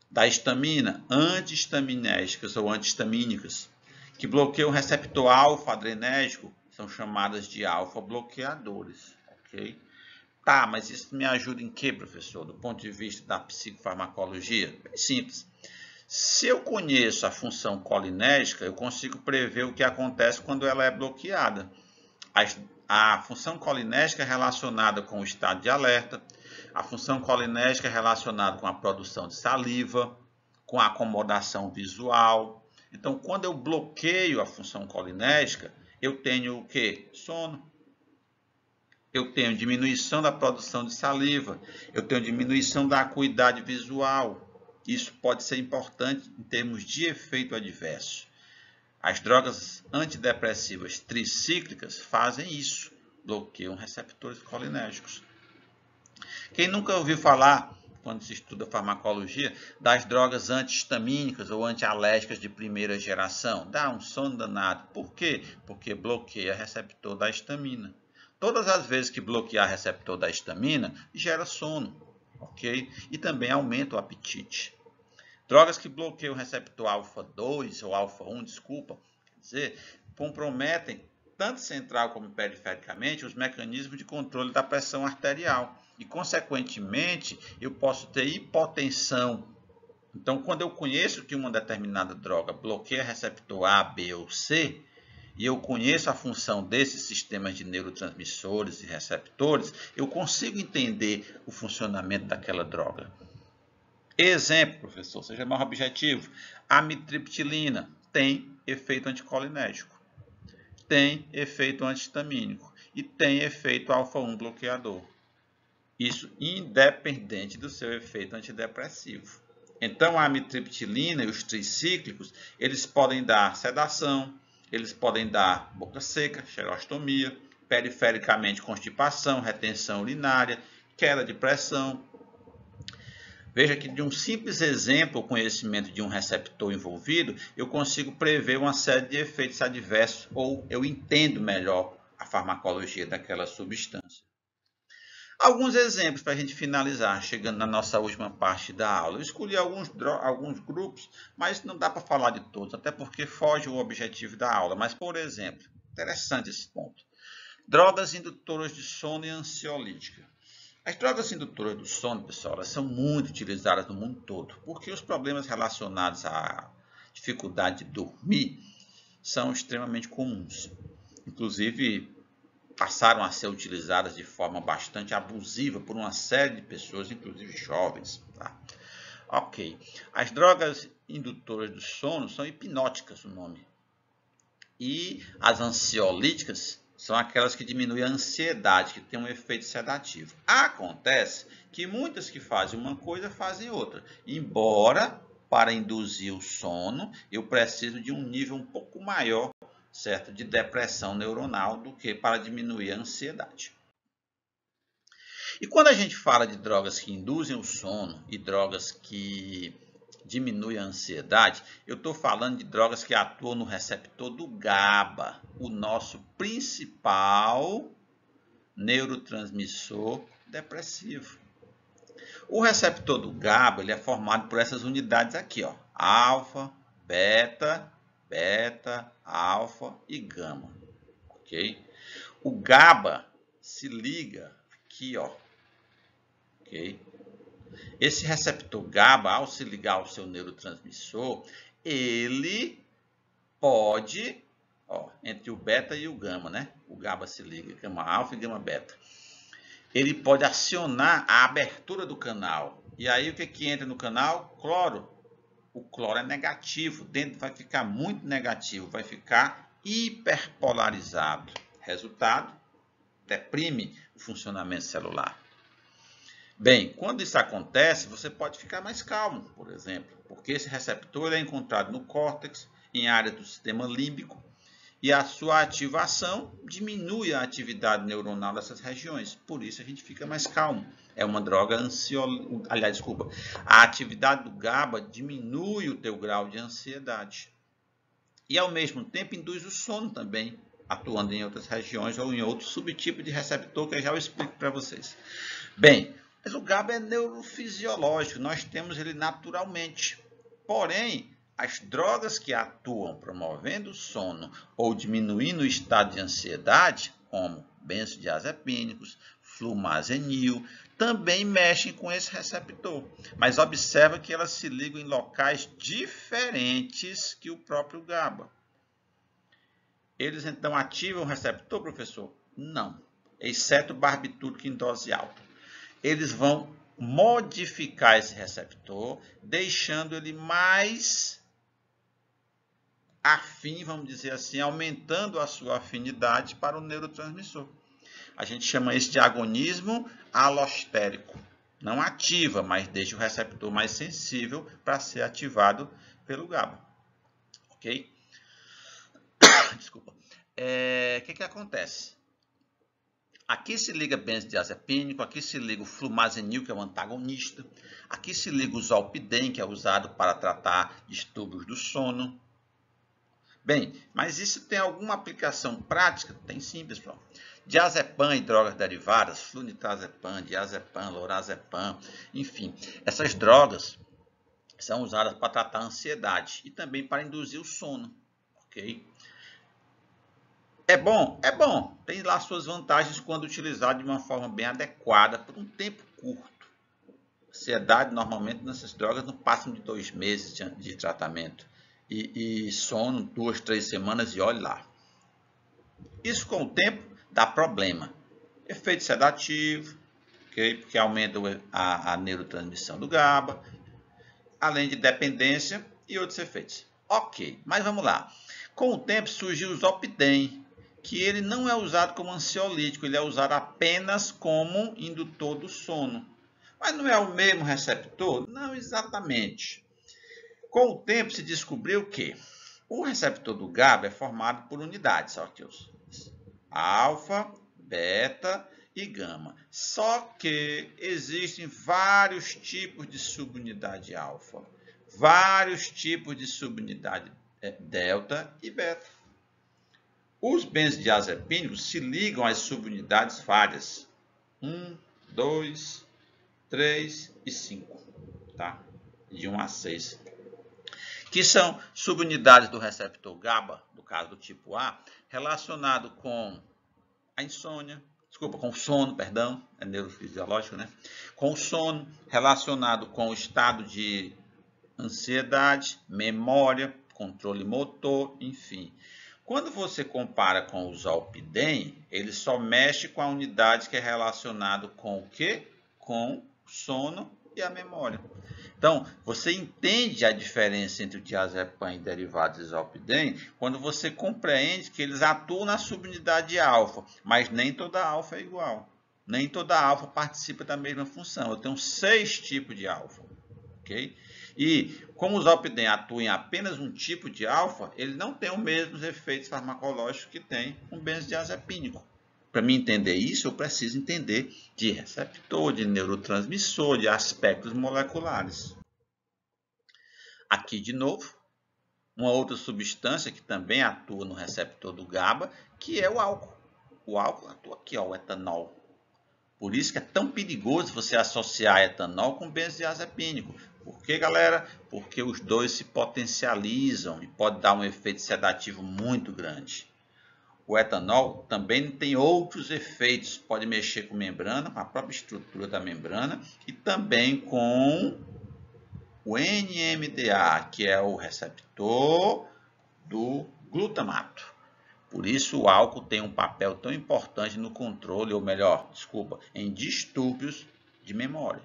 Da histamina, antihistaminérgicas ou antihistamínicas, que bloqueiam o receptor alfa-adrenérgico, são chamadas de alfa-bloqueadores. Ok? Tá, mas isso me ajuda em quê, professor? Do ponto de vista da psicofarmacologia? Bem simples. Se eu conheço a função colinérgica, eu consigo prever o que acontece quando ela é bloqueada. A função colinérgica é relacionada com o estado de alerta, a função colinérgica é relacionada com a produção de saliva, com a acomodação visual. Então, quando eu bloqueio a função colinérgica, eu tenho o quê? Sono. Eu tenho diminuição da produção de saliva, eu tenho diminuição da acuidade visual. Isso pode ser importante em termos de efeito adverso. As drogas antidepressivas tricíclicas fazem isso, bloqueiam receptores colinérgicos. Quem nunca ouviu falar, quando se estuda farmacologia, das drogas antihistamínicas ou antialérgicas de primeira geração? Dá um sono danado. Por quê? Porque bloqueia receptor da histamina. Todas as vezes que bloquear receptor da histamina, gera sono, ok? E também aumenta o apetite. Drogas que bloqueiam o receptor alfa-2 ou alfa-1, desculpa, quer dizer, comprometem tanto central como perifericamente os mecanismos de controle da pressão arterial. E, consequentemente, eu posso ter hipotensão. Então, quando eu conheço que uma determinada droga bloqueia receptor A, B ou C, e eu conheço a função desses sistemas de neurotransmissores e receptores, eu consigo entender o funcionamento daquela droga. Exemplo, professor, seja mais objetivo. A amitriptilina tem efeito anticolinérgico, tem efeito antihistamínico e tem efeito alfa-1 bloqueador. Isso independente do seu efeito antidepressivo. Então, a amitriptilina e os tricíclicos, eles podem dar sedação, eles podem dar boca seca, xerostomia, perifericamente constipação, retenção urinária, queda de pressão. Veja que de um simples exemplo, o conhecimento de um receptor envolvido, eu consigo prever uma série de efeitos adversos ou eu entendo melhor a farmacologia daquela substância. Alguns exemplos para a gente finalizar, chegando na nossa última parte da aula. Eu escolhi alguns grupos, mas não dá para falar de todos, até porque foge o objetivo da aula. Mas, por exemplo, interessante esse ponto. Drogas indutoras de sono e ansiolítica. As drogas indutoras do sono, pessoal, elas são muito utilizadas no mundo todo, porque os problemas relacionados à dificuldade de dormir são extremamente comuns. Inclusive, passaram a ser utilizadas de forma bastante abusiva por uma série de pessoas, inclusive jovens. Tá? Ok. As drogas indutoras do sono são hipnóticas, o nome. E as ansiolíticas são aquelas que diminuem a ansiedade, que tem um efeito sedativo. Acontece que muitas que fazem uma coisa fazem outra. Embora, para induzir o sono, eu preciso de um nível um pouco maior, certo, de depressão neuronal do que para diminuir a ansiedade. E quando a gente fala de drogas que induzem o sono e drogas que diminuem a ansiedade, eu estou falando de drogas que atuam no receptor do GABA, o nosso principal neurotransmissor depressivo. O receptor do GABA ele é formado por essas unidades aqui, ó, alfa, beta, alfa e gama, ok? O GABA se liga aqui, ó, ok? Esse receptor GABA, ao se ligar ao seu neurotransmissor, ele pode, ó, entre o beta e o gama, né? O GABA se liga, gama alfa e gama beta. Ele pode acionar a abertura do canal. E aí o que entra no canal? Cloro. O cloro é negativo, dentro vai ficar muito negativo, vai ficar hiperpolarizado. Resultado, deprime o funcionamento celular. Bem, quando isso acontece, você pode ficar mais calmo, por exemplo, porque esse receptor é encontrado no córtex, em área do sistema límbico, e a sua ativação diminui a atividade neuronal dessas regiões. Por isso a gente fica mais calmo. É uma droga ansiolítica. Aliás, desculpa. A atividade do GABA diminui o teu grau de ansiedade. E ao mesmo tempo induz o sono também, atuando em outras regiões ou em outro subtipo de receptor que eu já explico para vocês. Bem, mas o GABA é neurofisiológico, nós temos ele naturalmente. Porém, as drogas que atuam promovendo o sono ou diminuindo o estado de ansiedade, como benzodiazepínicos, flumazenil, também mexem com esse receptor. Mas observa que elas se ligam em locais diferentes que o próprio GABA. Eles então ativam o receptor, professor? Não, exceto o barbitúrico em dose alta. Eles vão modificar esse receptor, deixando ele mais afim, vamos dizer assim, aumentando a sua afinidade para o neurotransmissor. A gente chama isso de agonismo alostérico. Não ativa, mas deixa o receptor mais sensível para ser ativado pelo GABA. Ok? Desculpa. O que acontece? Aqui se liga benzodiazepínico, aqui se liga o flumazenil, que é o antagonista. Aqui se liga o zolpidem, que é usado para tratar distúrbios do sono. Bem, mas isso tem alguma aplicação prática? Tem sim, pessoal. Diazepam e drogas derivadas, flunitrazepam, diazepam, lorazepam, enfim. Essas drogas são usadas para tratar a ansiedade e também para induzir o sono, ok? É bom? É bom. Tem lá suas vantagens quando utilizado de uma forma bem adequada por um tempo curto. Ansiedade, normalmente, nessas drogas não passam de 2 meses de tratamento. E sono, 2, 3 semanas e olhe lá. Isso com o tempo dá problema. Efeito sedativo, okay? Porque aumenta a neurotransmissão do GABA, além de dependência e outros efeitos. Ok, mas vamos lá. Com o tempo surgiu o zolpidem, que ele não é usado como ansiolítico, ele é usado apenas como indutor do sono. Mas não é o mesmo receptor? Não exatamente. Com o tempo se descobriu que o receptor do GABA é formado por unidades, ok? Alfa, beta e gama. Só que existem vários tipos de subunidade alfa, vários tipos de subunidade delta e beta. Os benzodiazepínicos se ligam às subunidades várias. 1, 2, 3 e 5. Tá? De 1 a 6. Que são subunidades do receptor GABA, no caso do tipo A, relacionado com a insônia, com o sono, perdão, é neurofisiológico, né? Com o sono, relacionado com o estado de ansiedade, memória, controle motor, enfim. Quando você compara com o zolpidem, ele só mexe com a unidade que é relacionado com o quê? Com o sono e a memória. Então, você entende a diferença entre o diazepam e derivados de zolpidem quando você compreende que eles atuam na subunidade alfa, mas nem toda alfa é igual. Nem toda alfa participa da mesma função. Eu tenho 6 tipos de alfa, ok? E como o zolpidem atua em apenas um tipo de alfa, ele não tem os mesmos efeitos farmacológicos que tem um benzodiazepínico. Para mim entender isso, eu preciso entender de receptor, de neurotransmissor, de aspectos moleculares. Aqui de novo, uma outra substância que também atua no receptor do GABA, que é o álcool. O álcool atua aqui, ó, o etanol. Por isso que é tão perigoso você associar etanol com benzodiazepínico. Por quê, galera? Porque os dois se potencializam e pode dar um efeito sedativo muito grande. O etanol também tem outros efeitos, pode mexer com membrana, com a própria estrutura da membrana e também com o NMDA, que é o receptor do glutamato. Por isso, o álcool tem um papel tão importante no controle, ou melhor, desculpa, em distúrbios de memória.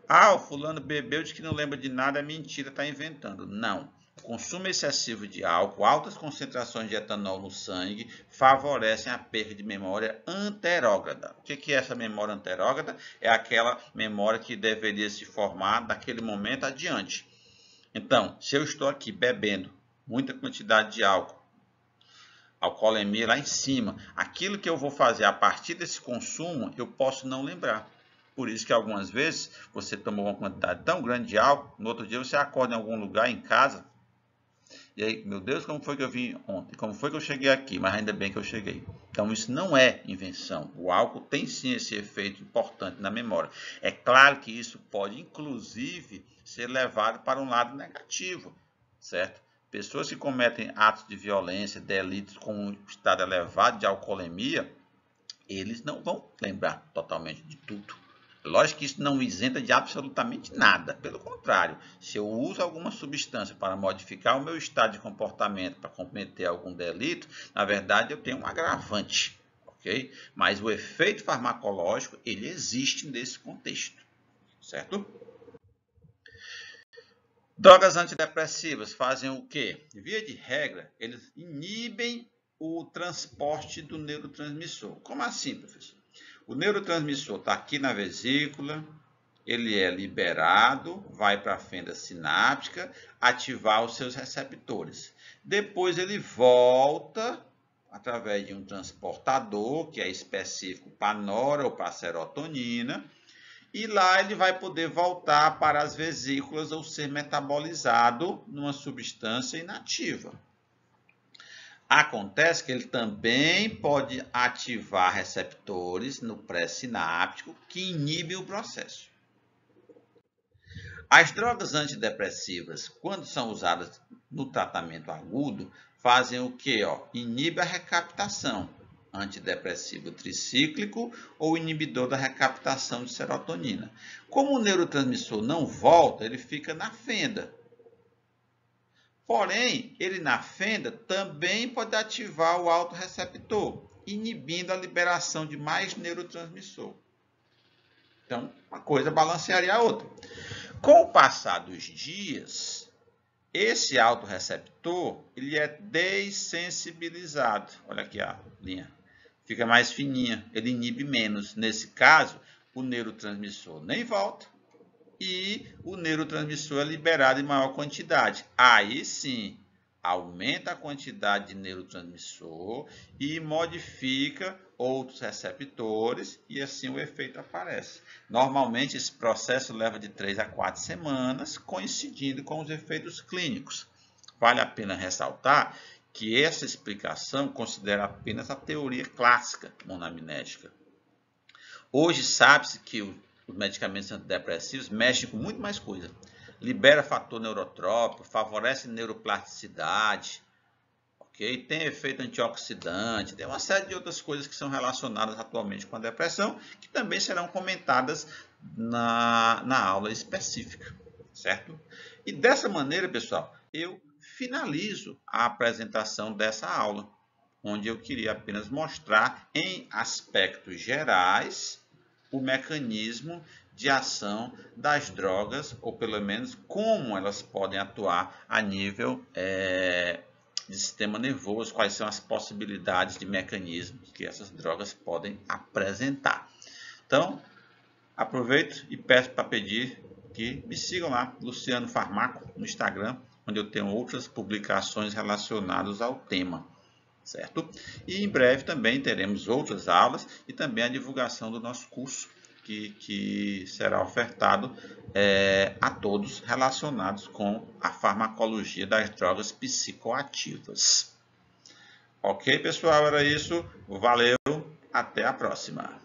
Ah, o fulano bebeu, diz que não lembra de nada, é mentira, está inventando. Não. O consumo excessivo de álcool, altas concentrações de etanol no sangue, favorecem a perda de memória anterógrada. O que é essa memória anterógrada? É aquela memória que deveria se formar daquele momento adiante. Então, se eu estou aqui bebendo muita quantidade de álcool, alcoolemia lá em cima, aquilo que eu vou fazer a partir desse consumo, eu posso não lembrar. Por isso que algumas vezes você tomou uma quantidade tão grande de álcool, no outro dia você acorda em algum lugar, em casa, e aí, meu Deus, como foi que eu vim ontem? Como foi que eu cheguei aqui? Mas ainda bem que eu cheguei. Então isso não é invenção. O álcool tem sim esse efeito importante na memória. É claro que isso pode, inclusive, ser levado para um lado negativo, certo? Pessoas que cometem atos de violência, delitos com um estado elevado de alcoolemia, eles não vão lembrar totalmente de tudo. Lógico que isso não isenta de absolutamente nada. Pelo contrário, se eu uso alguma substância para modificar o meu estado de comportamento, para cometer algum delito, na verdade eu tenho um agravante, ok? Mas o efeito farmacológico, ele existe nesse contexto, certo? Drogas antidepressivas fazem o quê? Via de regra, eles inibem o transporte do neurotransmissor. Como assim, professor? O neurotransmissor está aqui na vesícula, ele é liberado, vai para a fenda sináptica, ativar os seus receptores. Depois ele volta, através de um transportador, que é específico para a nora ou para a serotonina, e lá ele vai poder voltar para as vesículas ou ser metabolizado numa substância inativa. Acontece que ele também pode ativar receptores no pré-sináptico que inibem o processo. As drogas antidepressivas, quando são usadas no tratamento agudo, fazem o quê? Inibe a recaptação, antidepressivo tricíclico ou inibidor da recaptação de serotonina. Como o neurotransmissor não volta, ele fica na fenda. Porém, ele na fenda também pode ativar o autorreceptor, inibindo a liberação de mais neurotransmissor. Então, uma coisa balancearia a outra. Com o passar dos dias, esse autorreceptor ele é dessensibilizado. Olha aqui a linha. Fica mais fininha, ele inibe menos. Nesse caso, o neurotransmissor nem volta e o neurotransmissor é liberado em maior quantidade. Aí sim, aumenta a quantidade de neurotransmissor e modifica outros receptores e assim o efeito aparece. Normalmente esse processo leva de 3 a 4 semanas, coincidindo com os efeitos clínicos. Vale a pena ressaltar que essa explicação considera apenas a teoria clássica monamnética. Hoje sabe-se que os medicamentos antidepressivos mexem com muito mais coisa. Libera fator neurotrópico, favorece neuroplasticidade, ok? Tem efeito antioxidante, tem uma série de outras coisas que são relacionadas atualmente com a depressão, que também serão comentadas na aula específica, certo? E dessa maneira, pessoal, eu finalizo a apresentação dessa aula, onde eu queria apenas mostrar em aspectos gerais o mecanismo de ação das drogas, ou pelo menos como elas podem atuar a nível de sistema nervoso, quais são as possibilidades de mecanismos que essas drogas podem apresentar. Então, aproveito e peço para pedir que me sigam lá, Luciano Farmaco, no Instagram, onde eu tenho outras publicações relacionadas ao tema, certo? E em breve também teremos outras aulas e também a divulgação do nosso curso, que será ofertado a todos relacionados com a farmacologia das drogas psicoativas. Ok, pessoal? Era isso. Valeu. Até a próxima.